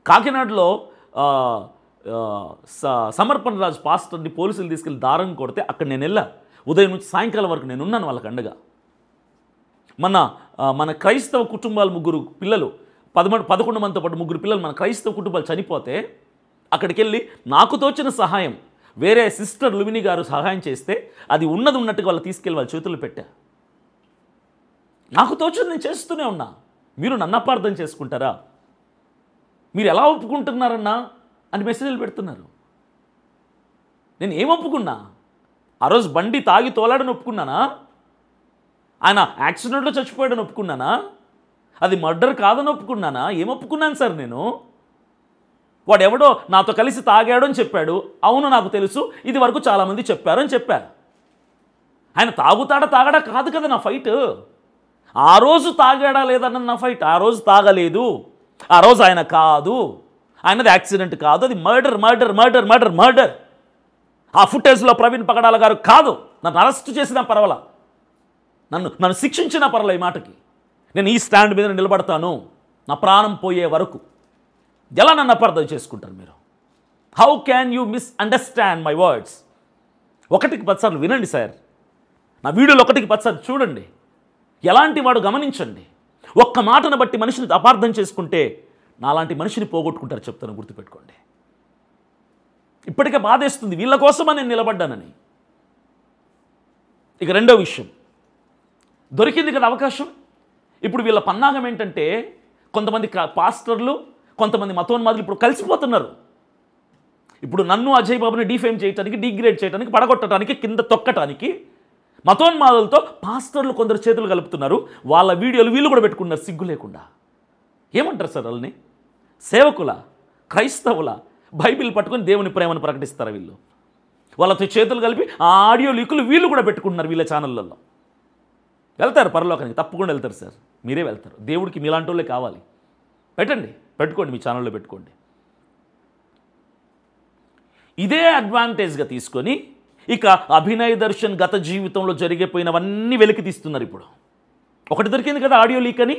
కాకినాడలో సమర్పణ రాజు పాస్టర్ని పోలీసులు తీసుకెళ్ళి దారం కొడితే అక్కడ నేను వెళ్ళా. ఉదయం నుంచి సాయంకాలం వరకు నేను ఉన్నాను వాళ్ళకి అండగా. మన క్రైస్తవ కుటుంబాలు 3 పిల్లలు, 11 మందితో పాటు 3 పిల్లలు మన క్రైస్తవ కుటుంబాలు చనిపోతే అక్కడికి వెళ్ళి నాకు తోచిన సహాయం, వేరే సిస్టర్ లుమిని గారు సహాయం చేస్తే అది ఉన్నది ఉన్నట్టుగా వాళ్ళు తీసుకెళ్ళి వాళ్ళ చేతులు పెట్టా. నాకు తోచింది నేను చేస్తూనే ఉన్నా. మీరు నన్ను అపార్థం చేసుకుంటారా? మీరు ఎలా ఒప్పుకుంటున్నారన్నా అని మెసేజ్లు పెడుతున్నారు. నేను ఏం ఒప్పుకున్నా? ఆ రోజు బండి తాగి తోలాడని ఒప్పుకున్నానా? ఆయన యాక్సిడెంట్లో చచ్చిపోయాడని ఒప్పుకున్నానా? అది మర్డర్ కాదని ఒప్పుకున్నానా? ఏం ఒప్పుకున్నాను సార్ నేను? వాడు ఎవడో నాతో కలిసి తాగాడు అని చెప్పాడు. అవును నాకు తెలుసు, ఇది వరకు చాలామంది చెప్పారు అని చెప్పారు. ఆయన తాగడా కాదు కదా నా ఫైట్. ఆ రోజు తాగాడా లేదన్న నా ఫైట్. ఆ రోజు తాగలేదు, ఆ రోజు ఆయన కాదు, ఆయనది యాక్సిడెంట్ కాదు, అది murder murder murder murder murder. ఆ ఫుటేజ్లో ప్రవీణ్ పగడాల గారు కాదు. నన్ను అరెస్ట్ చేసినా పర్వాలా, నన్ను శిక్షించినా పర్వాలే. ఈ మాటకి నేను ఈ స్టాండ్ మీద నిలబడతాను నా ప్రాణం పోయే వరకు. ఎలా నన్ను అపార్థం చేసుకుంటారు మీరు? How can you misunderstand my words? 1కి 10 సార్లు వినండి సార్. నా వీడియోలు 1కి 10 సార్లు చూడండి. ఎలాంటి వాడు గమనించండి. ఒక్క మాటను బట్టి మనిషిని అపార్థం చేసుకుంటే నాలాంటి మనిషిని పోగొట్టుకుంటారు చెప్తాను, గుర్తుపెట్టుకోండి. ఇప్పటికే బాధేస్తుంది, వీళ్ళ కోసమా నేను నిలబడ్డానని. ఇక రెండో విషయం, దొరికింది కదా అవకాశం. ఇప్పుడు వీళ్ళ పన్నాగం ఏంటంటే కొంతమంది పాస్టర్లు, కొంతమంది మతోన్మాదులు ఇప్పుడు కలిసిపోతున్నారు. ఇప్పుడు నన్ను అజయ్ బాబుని డిఫేమ్ చేయడానికి, డిగ్రేడ్ చేయడానికి, పడగొట్టడానికి, కింద తొక్కటానికి మతోన్మాదులతో పాస్టర్లు కొందరు చేతులు కలుపుతున్నారు. వాళ్ళ వీడియోలు వీళ్ళు కూడా పెట్టుకున్నారు సిగ్గు లేకుండా. ఏమంటారు సార్ వాళ్ళని? సేవకుల, క్రైస్తవుల, బైబిల్ పట్టుకొని దేవుని ప్రేమను ప్రకటిస్తారు వీళ్ళు. వాళ్ళతో చేతులు కలిపి ఆ ఆడియో లీకులు వీళ్ళు కూడా పెట్టుకుంటున్నారు వీళ్ళ ఛానళ్ళల్లో. వెళ్తారు పరలోకానికి, తప్పకుండా వెళ్తారు సార్. మీరే వెళ్తారు. దేవుడికి మీలాంటి వాళ్ళే కావాలి. పెట్టుకోండి, మీ ఛానల్లో పెట్టుకోండి. ఇదే అడ్వాంటేజ్గా తీసుకొని ఇక అభినయ్ దర్శన్ గత జీవితంలో జరిగిపోయినవన్నీ వెలికి తీస్తున్నారు. ఇప్పుడు ఒకటి దొరికింది కదా ఆడియో లీక్ అని.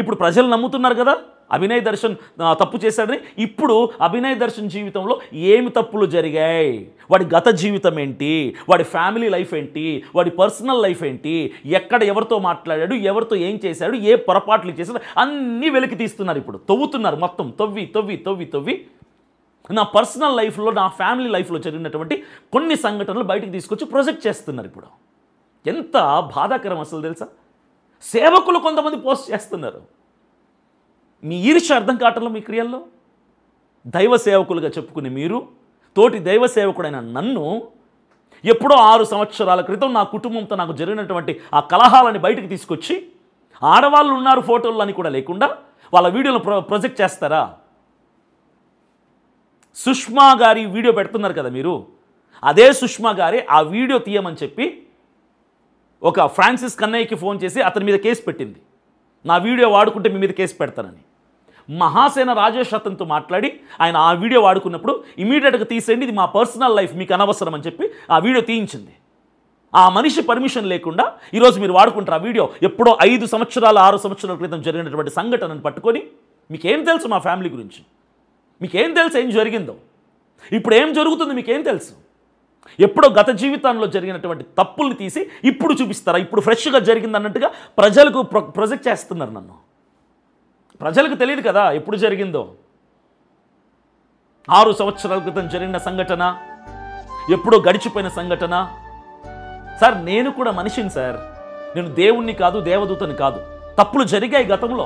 ఇప్పుడు ప్రజలు నమ్ముతున్నారు కదా అభినయ్ దర్శన్ తప్పు చేశాడని. ఇప్పుడు అభినయ్ దర్శన్ జీవితంలో ఏమి తప్పులు జరిగాయి, వాడి గత జీవితం ఏంటి, వాడి ఫ్యామిలీ లైఫ్ ఏంటి, వాడి పర్సనల్ లైఫ్ ఏంటి, ఎక్కడ ఎవరితో మాట్లాడాడు, ఎవరితో ఏం చేశాడు, ఏ పొరపాట్లు చేశాడు, అన్నీ వెలికి తీస్తున్నారు. ఇప్పుడు తవ్వుతున్నారు, మొత్తం తవ్వి తవ్వి తవ్వి తవ్వి నా పర్సనల్ లైఫ్లో, నా ఫ్యామిలీ లైఫ్లో జరిగినటువంటి కొన్ని సంఘటనలు బయటికి తీసుకొచ్చి ప్రొజెక్ట్ చేస్తున్నారు. ఇప్పుడు ఎంత బాధాకరం అసలు తెలుసా? సేవకులు కొంతమంది పోస్ట్ చేస్తున్నారు. మీ ఈర్ష్య అర్థం కావటంలో మీ క్రియల్లో. దైవ సేవకులుగా చెప్పుకుని మీరు తోటి దైవ సేవకుడైన నన్ను ఎప్పుడో 6 సంవత్సరాల క్రితం నా కుటుంబంతో నాకు జరిగినటువంటి ఆ కలహాలని బయటికి తీసుకొచ్చి ఆడవాళ్ళు ఉన్నారు ఫోటోలు అని కూడా లేకుండా వాళ్ళ వీడియోలు ప్రొజెక్ట్ చేస్తారా? సుష్మా గారి వీడియో పెడుతున్నారు కదా మీరు, అదే సుష్మా గారి ఆ వీడియో తీయమని చెప్పి ఒక ఫ్రాన్సిస్ కన్నయ్యకి ఫోన్ చేసి అతని మీద కేసు పెట్టింది. నా వీడియో వాడుకుంటే మీ మీద కేసు పెడతానని. మహాసేన రాజేష్ అతనితో మాట్లాడి ఆయన ఆ వీడియో వాడుకున్నప్పుడు ఇమీడియట్గా తీసేయండి, ఇది మా పర్సనల్ లైఫ్, మీకు అనవసరం అని చెప్పి ఆ వీడియో తీయించింది. ఆ మనిషి పర్మిషన్ లేకుండా ఈరోజు మీరు వాడుకుంటారు ఆ వీడియో. ఎప్పుడో 5 సంవత్సరాలు 6 సంవత్సరాల క్రితం జరిగినటువంటి సంఘటనను పట్టుకొని మీకేం తెలుసు మా ఫ్యామిలీ గురించి, మీకేం తెలుసు ఏం జరిగిందో, ఇప్పుడు ఏం జరుగుతుంది మీకేం తెలుసు? ఎప్పుడో గత జీవితంలో జరిగినటువంటి తప్పుల్ని తీసి ఇప్పుడు చూపిస్తారా? ఇప్పుడు ఫ్రెష్గా జరిగింది అన్నట్టుగా ప్రజలకు ప్రొజెక్ట్ చేస్తున్నారు నన్ను. ప్రజలకు తెలియదు కదా ఎప్పుడు జరిగిందో. 6 సంవత్సరాల క్రితం జరిగిన సంఘటన, ఎప్పుడో గడిచిపోయిన సంఘటన. సార్ నేను కూడా మనిషిని సార్, నేను దేవుణ్ణి కాదు, దేవదూతని కాదు. తప్పులు జరిగాయి గతంలో.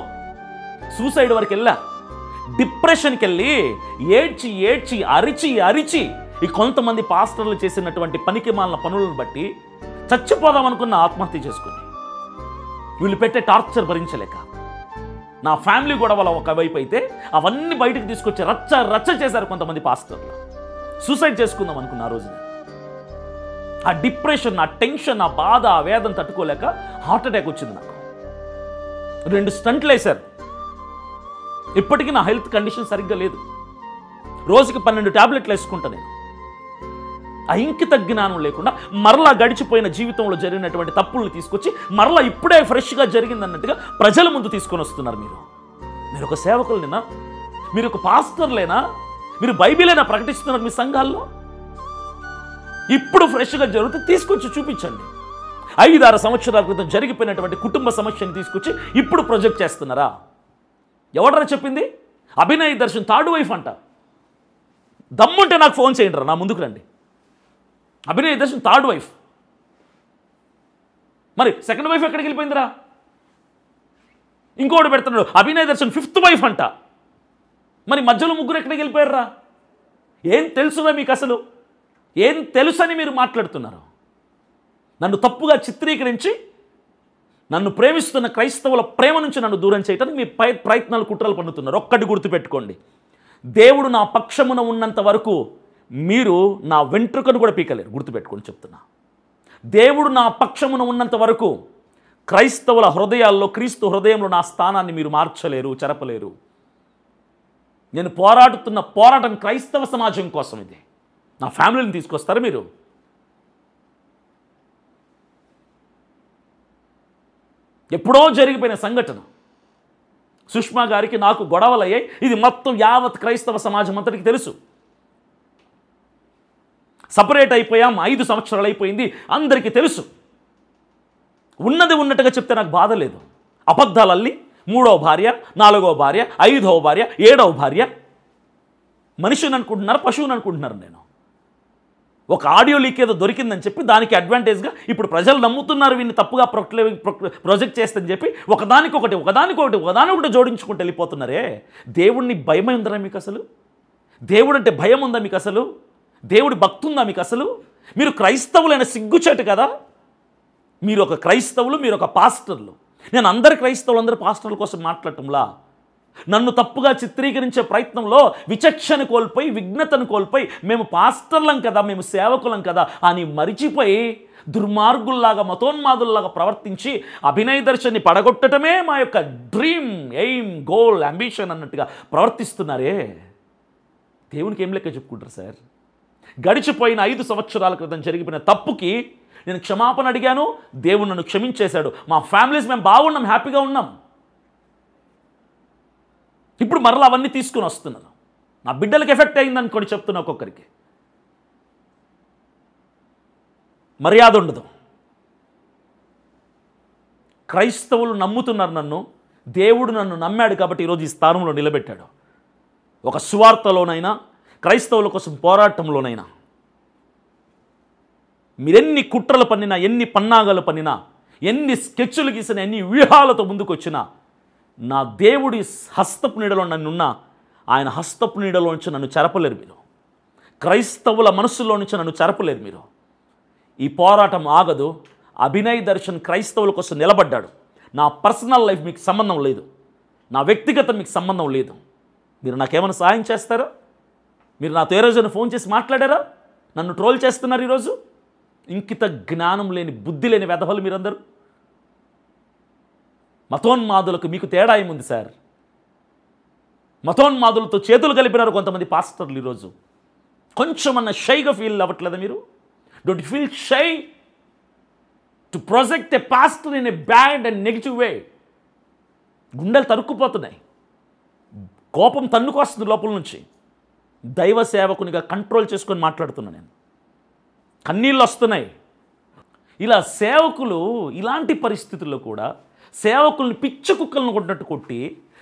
సూసైడ్ వరకు వెళ్ళా, డిప్రెషన్కి వెళ్ళి ఏడ్చి ఏడ్చి అరిచి అరిచి ఈ కొంతమంది పాస్టర్లు చేసినటువంటి పనికి మాలిన పనులను బట్టి చచ్చిపోదాం అనుకున్న ఆత్మహత్య చేసుకుని, వీళ్ళు పెట్టే టార్చర్ భరించలేక, నా ఫ్యామిలీ గొడవల ఒకవైపు అయితే అవన్నీ బయటకు తీసుకొచ్చి రచ్చ రచ్చ చేశారు కొంతమంది పాస్టర్లు. సూసైడ్ చేసుకుందాం అనుకున్న ఆ రోజున. ఆ డిప్రెషన్, ఆ టెన్షన్, ఆ బాధ, ఆ వేదన తట్టుకోలేక హార్ట్ అటాక్ వచ్చింది నాకు. 2 స్టంట్లు వేశారు. ఇప్పటికీ నా హెల్త్ కండిషన్ సరిగ్గా లేదు. రోజుకి 12 టాబ్లెట్లు వేసుకుంటా నేను. ఆ ఇంకిత జ్ఞానం లేకుండా మరలా గడిచిపోయిన జీవితంలో జరిగినటువంటి తప్పులను తీసుకొచ్చి మరలా ఇప్పుడే ఫ్రెష్గా జరిగిందన్నట్టుగా ప్రజల ముందు తీసుకొని వస్తున్నారు. మీరు ఒక సేవకులనేనా? మీరు ఒక పాస్టర్లేనా? మీరు బైబిలేనా ప్రకటిస్తున్నారు మీ సంఘాల్లో? ఇప్పుడు ఫ్రెష్గా జరుగుతూ తీసుకొచ్చి చూపించండి. 5-6 సంవత్సరాల క్రితం జరిగిపోయినటువంటి కుటుంబ సమస్యను తీసుకొచ్చి ఇప్పుడు ప్రొజెక్ట్ చేస్తున్నారా? ఎవడరా చెప్పింది? అభినయ్ దర్శన్ థర్డ్ వైఫ్ అంట. దమ్ముంటే నాకు ఫోన్ చేయండి రా, నా ముందుకు రండి. Abhinay Darshan third wife. మరి సెకండ్ వైఫ్ ఎక్కడికి వెళ్ళిపోయిందిరా? ఇంకోటి పెడుతున్నాడు అభినయ్ దర్శన్ 5th వైఫ్ అంట. మరి మధ్యలో ముగ్గురు ఎక్కడికి వెళ్ళిపోయారా? ఏం తెలుసురా మీకు? అసలు ఏం తెలుసని మీరు మాట్లాడుతున్నారు? నన్ను తప్పుగా చిత్రీకరించి నన్ను ప్రేమిస్తున్న క్రైస్తవుల ప్రేమ నుంచి నన్ను దూరం చేయడానికి మీ ప్రయత్నాలు, కుట్రలు పన్నుతున్నారు. ఒక్కటి గుర్తుపెట్టుకోండి, దేవుడు నా పక్షమున ఉన్నంత వరకు మీరు నా వెంట్రుకను కూడా పీకలేరు. గుర్తుపెట్టుకొని చెప్తున్నా. దేవుడు నా పక్షమున ఉన్నంత వరకు క్రైస్తవుల హృదయాల్లో, క్రీస్తు హృదయంలో నా స్థానాన్ని మీరు మార్చలేరు, చెరపలేరు. నేను పోరాడుతున్న పోరాటం క్రైస్తవ సమాజం కోసం. ఇది నా ఫ్యామిలీని తీసుకొస్తారా మీరు? ఎప్పుడో జరిగిపోయిన సంఘటన. సుష్మా గారికి నాకు గొడవలయ్యాయి. ఇది మొత్తం యావత్ క్రైస్తవ సమాజం అంతటికి తెలుసు. సపరేట్ అయిపోయాం, 5 సంవత్సరాలు అయిపోయింది, అందరికీ తెలుసు. ఉన్నది ఉన్నట్టుగా చెప్తే నాకు బాధ లేదు. అబద్ధాలు అల్లి 3వ భార్య, 4వ భార్య, 5వ భార్య, 7వ భార్య. మనిషిని అనుకుంటున్నారు, పశువుని అనుకుంటున్నారు. నేను ఒక ఆడియో లీక్ ఏదో దొరికిందని చెప్పి దానికి అడ్వాంటేజ్గా ఇప్పుడు ప్రజలు నమ్ముతున్నారు, వీడిని తప్పుగా ప్రొజెక్ట్ చేస్తని చెప్పి ఒకదానికొకటి జోడించుకుంటూ వెళ్ళిపోతున్నారే. దేవుడిని భయం ఉందా మీకు అసలు? దేవుడు అంటే భయం ఉందా మీకు అసలు? దేవుడి భక్తి ఉందా మీకు అసలు? మీరు క్రైస్తవులైన సిగ్గుచేటు కదా. మీరు ఒక క్రైస్తవులు, మీరు ఒక పాస్టర్లు. నేను అందరు క్రైస్తవులు, అందరు పాస్టర్ల కోసం మాట్లాడటంలా, నన్ను తప్పుగా చిత్రీకరించే ప్రయత్నంలో విచక్షణ కోల్పోయి, విఘ్నతను కోల్పోయి, మేము పాస్టర్లం కదా, మేము సేవకులం కదా అని మరిచిపోయి దుర్మార్గుల్లాగా, మతోన్మాదుల్లాగా ప్రవర్తించి అభినయ్ దర్శన్ని పడగొట్టడమే మా యొక్క డ్రీమ్, ఎయిమ్, గోల్, అంబిషన్ అన్నట్టుగా ప్రవర్తిస్తున్నారే. దేవునికి ఏం లెక్క చెప్పుకుంటారు సార్? గడిచిపోయిన 5 సంవత్సరాల క్రితం జరిగిపోయిన తప్పుకి నేను క్షమాపణ అడిగాను, దేవుడు నన్ను క్షమించేశాడు. మా ఫ్యామిలీస్ మేము బాగున్నాం, హ్యాపీగా ఉన్నాం. ఇప్పుడు మరలా అవన్నీ తీసుకుని వస్తున్నాను. నా బిడ్డలకు ఎఫెక్ట్ అయిందనుకోని చెప్తున్నా. ఒక్కొక్కరికి మర్యాద ఉండదు. క్రైస్తవులు నమ్ముతున్నారు నన్ను, దేవుడు నన్ను నమ్మాడు కాబట్టి ఈరోజు ఈ స్థానంలో నిలబెట్టాడు. ఒక సువార్తలోనైనా, క్రైస్తవుల కోసం పోరాటంలోనైనా మీరెన్ని కుట్రలు పన్నినా, ఎన్ని పన్నాగాలు పన్నినా, ఎన్ని స్కెచ్లు గీసినా, ఎన్ని వ్యూహాలతో ముందుకు వచ్చినా, నా దేవుడి హస్తపు నీడలో నన్నున్నా, ఆయన హస్తపు నీడలో నుంచి నన్ను చెరపలేరు మీరు. క్రైస్తవుల మనస్సులో నుంచి నన్ను చెరపలేరు మీరు. ఈ పోరాటం ఆగదు. అభినయ్ దర్శన్ క్రైస్తవుల కోసం నిలబడ్డాడు. నా పర్సనల్ లైఫ్ మీకు సంబంధం లేదు, నా వ్యక్తిగతం మీకు సంబంధం లేదు. మీరు నాకేమైనా సహాయం చేస్తారా? మీరు నాతో ఏ రోజున ఫోన్ చేసి మాట్లాడారా? నన్ను ట్రోల్ చేస్తున్నారు ఈరోజు. ఇంకిత జ్ఞానం లేని, బుద్ధి లేని వెధవలు మీరందరూ. మతోన్మాదులకు మీకు తేడా ఏముంది సార్? మతోన్మాదులతో చేతులు కలిపినారు కొంతమంది పాస్టర్లు ఈరోజు. కొంచెమన్నా షైగా ఫీల్ అవ్వట్లేదా మీరు? Don't feel shy to project a pastor in a bad and negative వే. గుండెలు తరుక్కుపోతున్నాయి, కోపం తన్నుకొస్తుంది లోపల నుంచి. దైవ సేవకునిగా కంట్రోల్ చేసుకొని మాట్లాడుతున్నా నేను. కన్నీళ్ళు వస్తున్నాయి. ఇలా సేవకులు ఇలాంటి పరిస్థితుల్లో కూడా సేవకుల్ని పిచ్చి కుక్కలను కొట్టినట్టు కొట్టి,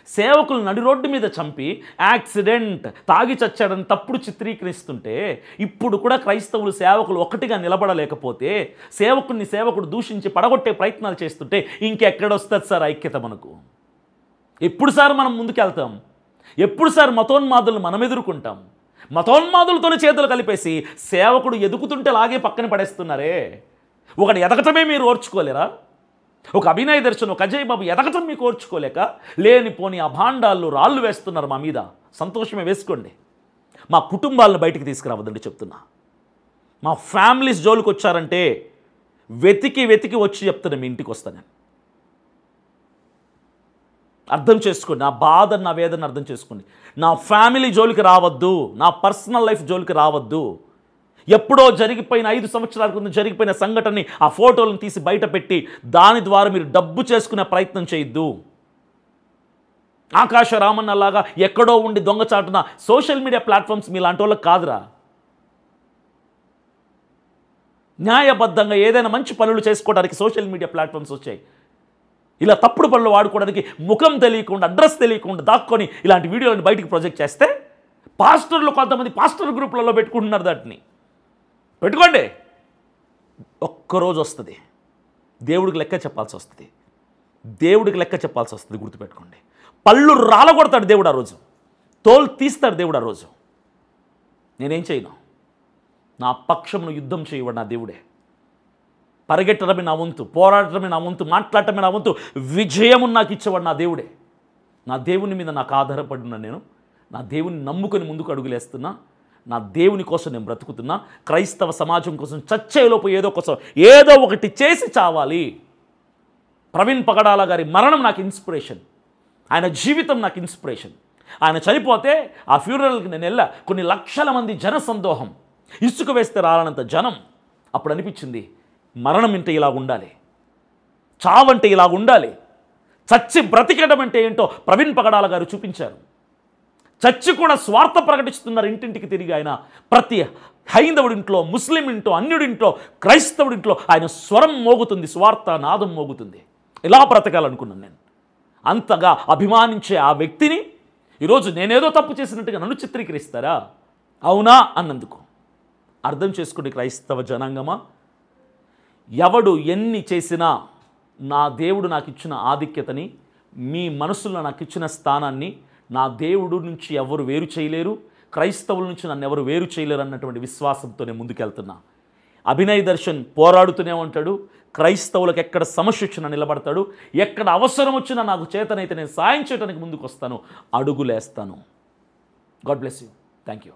సేవకులు నడి రోడ్డు మీద చంపి యాక్సిడెంట్, తాగి చచ్చాడని తప్పుడు చిత్రీకరిస్తుంటే, ఇప్పుడు కూడా క్రైస్తవులు సేవకులు ఒకటిగా నిలబడలేకపోతే, సేవకుడు దూషించి పడగొట్టే ప్రయత్నాలు చేస్తుంటే ఇంకెక్కడొస్తుంది సార్ ఐక్యత మనకు? ఎప్పుడు సార్ మనం ముందుకెళ్తాం? ఎప్పుడు సార్ మతోన్మాదులను మనం ఎదుర్కొంటాం? మతోన్మాదులతోనే చేతులు కలిపేసి సేవకుడు ఎదుగుతుంటే లాగే పక్కన పడేస్తున్నారే. ఒకటి ఎదగటమే మీరు ఓర్చుకోలేరా? ఒక అభినయ దర్శనం, ఒక అజయ్ బాబు ఎదగటం మీకు ఓర్చుకోలేక లేనిపోని అభాండాలు రాళ్ళు వేస్తున్నారు మా మీద. సంతోషమే, వేసుకోండి. మా కుటుంబాలను బయటికి తీసుకురావద్దండి చెప్తున్నా. మా ఫ్యామిలీస్ జోలికి వచ్చారంటే వెతికి వచ్చి చెప్తాను, మీ ఇంటికి వస్తాను. అర్థం చేసుకోండి, నా బాధ, నా వేదన అర్థం చేసుకోండి. నా ఫ్యామిలీ జోలికి రావద్దు, నా పర్సనల్ లైఫ్ జోలికి రావద్దు. ఎప్పుడో జరిగిపోయిన 5 సంవత్సరాల క్రితం జరిగిపోయిన సంఘటనని ఆ ఫోటోలను తీసి బయట పెట్టి దాని ద్వారా మీరు డబ్బు చేసుకునే ప్రయత్నం చేయొద్దు. ఆకాశ రామన్నలాగా ఎక్కడో ఉండి దొంగచాటున సోషల్ మీడియా ప్లాట్ఫామ్స్ మీలాంటి వాళ్ళకి కాదురా. న్యాయబద్ధంగా ఏదైనా మంచి పనులు చేసుకోవడానికి సోషల్ మీడియా ప్లాట్ఫామ్స్ వచ్చాయి. ఇలా తప్పుడు పనులు వాడుకోవడానికి ముఖం తెలియకుండా, అడ్రస్ తెలియకుండా దాక్కొని ఇలాంటి వీడియోలను బయటికి ప్రొజెక్ట్ చేస్తే పాస్టర్లు, కొంతమంది పాస్టర్ గ్రూపులలో పెట్టుకుంటున్నారు. దాటిని పెట్టుకోండి, ఒక్కరోజు వస్తుంది దేవుడికి లెక్క చెప్పాల్సి వస్తుంది. దేవుడికి లెక్క చెప్పాల్సి వస్తుంది, గుర్తుపెట్టుకోండి. పళ్ళు రాలగొడతాడు దేవుడు ఆ రోజు, తోలు తీస్తాడు దేవుడు ఆ రోజు. నేనేం చేయను, నా పక్షమును యుద్ధం చేయవాడు నా దేవుడే. పరిగెట్టడమే నా వంతు, పోరాడటమే నా వంతు, మాట్లాడటమే నా వంతు, విజయము నాకు ఇచ్చేవాడు నా దేవుడే. నా దేవుని మీద నాకు ఆధారపడిన నేను నా దేవుని నమ్ముకొని ముందుకు అడుగులేస్తున్నా. నా దేవుని కోసం నేను బ్రతుకుతున్నా. క్రైస్తవ సమాజం కోసం చచ్చేలోపు ఏదో ఒకటి చేసి చావాలి. ప్రవీణ్ పగడాల గారి మరణం నాకు ఇన్స్పిరేషన్, ఆయన జీవితం నాకు ఇన్స్పిరేషన్. ఆయన చనిపోతే ఆ ఫ్యూనరల్కి నేను వెళ్ళా. కొన్ని లక్షల మంది జన సందోహం, ఇసుక వేస్తే రాలనంత జనం. అప్పుడు అనిపించింది, మరణం అంటే ఇలా ఉండాలి, చావంటే ఇలా ఉండాలి, చచ్చి బ్రతికడం అంటే ఏంటో ప్రవీణ్ పగడాల గారు చూపించారు. చచ్చి కూడా స్వార్థ ప్రకటిస్తున్నారు ఇంటింటికి తిరిగి. ఆయన ప్రతి హైందవుడింట్లో, ముస్లిం ఇంట్లో, అన్యుడింట్లో, క్రైస్తవుడింట్లో ఆయన స్వరం మోగుతుంది, స్వార్థ నాదం మోగుతుంది. ఇలా బ్రతకాలనుకున్నాను నేను. అంతగా అభిమానించే ఆ వ్యక్తిని ఈరోజు నేనేదో తప్పు చేసినట్టుగా నన్ను చిత్రీకరిస్తారా? అవునా అన్నందుకు అర్థం చేసుకోండి క్రైస్తవ జనాంగమా. ఎవడు ఎన్ని చేసినా నా దేవుడు నాకు ఇచ్చిన ఆధిక్యతని, మీ మనసులో నాకు ఇచ్చిన స్థానాన్ని నా దేవుడు నుంచి ఎవరు వేరు చేయలేరు, క్రైస్తవుల నుంచి నన్ను ఎవరు వేరు చేయలేరు అన్నటువంటి విశ్వాసంతోనే ముందుకెళ్తున్నా. అభినయ్ దర్శన్ పోరాడుతూనే ఉంటాడు. క్రైస్తవులకు ఎక్కడ సమస్య వచ్చినా నిలబడతాడు. ఎక్కడ అవసరం వచ్చినా నాకు చేతనైతే నేను సాయం చేయడానికి ముందుకు వస్తాను, అడుగులేస్తాను. God bless you. Thank you.